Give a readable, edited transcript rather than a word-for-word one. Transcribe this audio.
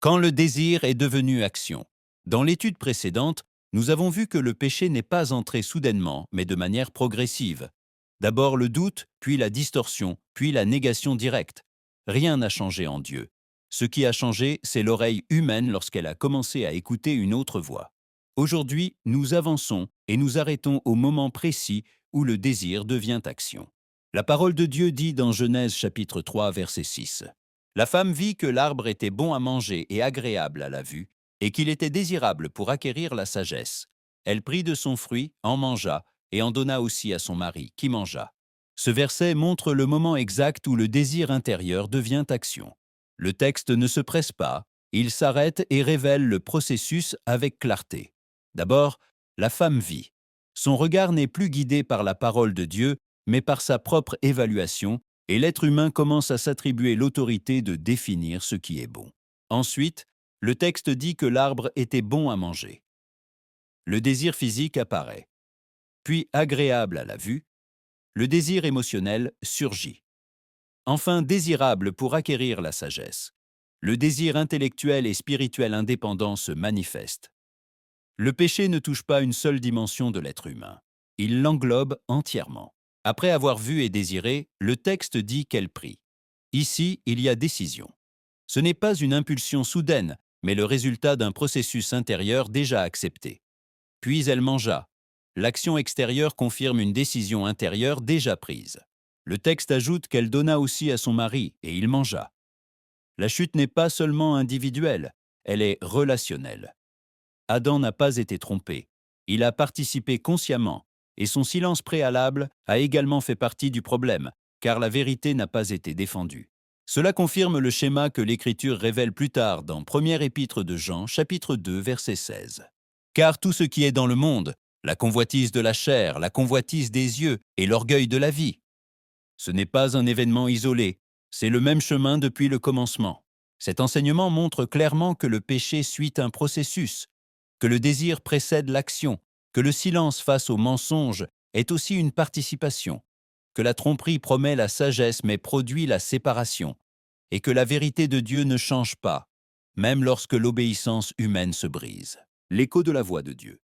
Quand le désir est devenu action. Dans l'étude précédente, nous avons vu que le péché n'est pas entré soudainement, mais de manière progressive. D'abord le doute, puis la distorsion, puis la négation directe. Rien n'a changé en Dieu. Ce qui a changé, c'est l'oreille humaine lorsqu'elle a commencé à écouter une autre voix. Aujourd'hui, nous avançons et nous arrêtons au moment précis où le désir devient action. La parole de Dieu dit dans Genèse chapitre 3, verset 6. La femme vit que l'arbre était bon à manger et agréable à la vue, et qu'il était désirable pour acquérir la sagesse. Elle prit de son fruit, en mangea, et en donna aussi à son mari, qui mangea. Ce verset montre le moment exact où le désir intérieur devient action. Le texte ne se presse pas, il s'arrête et révèle le processus avec clarté. D'abord, la femme vit. Son regard n'est plus guidé par la parole de Dieu, mais par sa propre évaluation, et l'être humain commence à s'attribuer l'autorité de définir ce qui est bon. Ensuite, le texte dit que l'arbre était bon à manger. Le désir physique apparaît. Puis, agréable à la vue, le désir émotionnel surgit. Enfin, désirable pour acquérir la sagesse. Le désir intellectuel et spirituel indépendant se manifeste. Le péché ne touche pas une seule dimension de l'être humain. Il l'englobe entièrement. Après avoir vu et désiré, le texte dit qu'elle prit. Ici, il y a décision. Ce n'est pas une impulsion soudaine, mais le résultat d'un processus intérieur déjà accepté. Puis elle mangea. L'action extérieure confirme une décision intérieure déjà prise. Le texte ajoute qu'elle donna aussi à son mari, et il mangea. La chute n'est pas seulement individuelle, elle est relationnelle. Adam n'a pas été trompé. Il a participé consciemment, et son silence préalable a également fait partie du problème, car la vérité n'a pas été défendue. Cela confirme le schéma que l'Écriture révèle plus tard dans Première Épître de Jean, chapitre 2, verset 16. Car tout ce qui est dans le monde, la convoitise de la chair, la convoitise des yeux et l'orgueil de la vie, ce n'est pas un événement isolé, c'est le même chemin depuis le commencement. Cet enseignement montre clairement que le péché suit un processus, que le désir précède l'action, que le silence face au mensonge est aussi une participation, que la tromperie promet la sagesse mais produit la séparation, et que la vérité de Dieu ne change pas, même lorsque l'obéissance humaine se brise. L'écho de la voix de Dieu.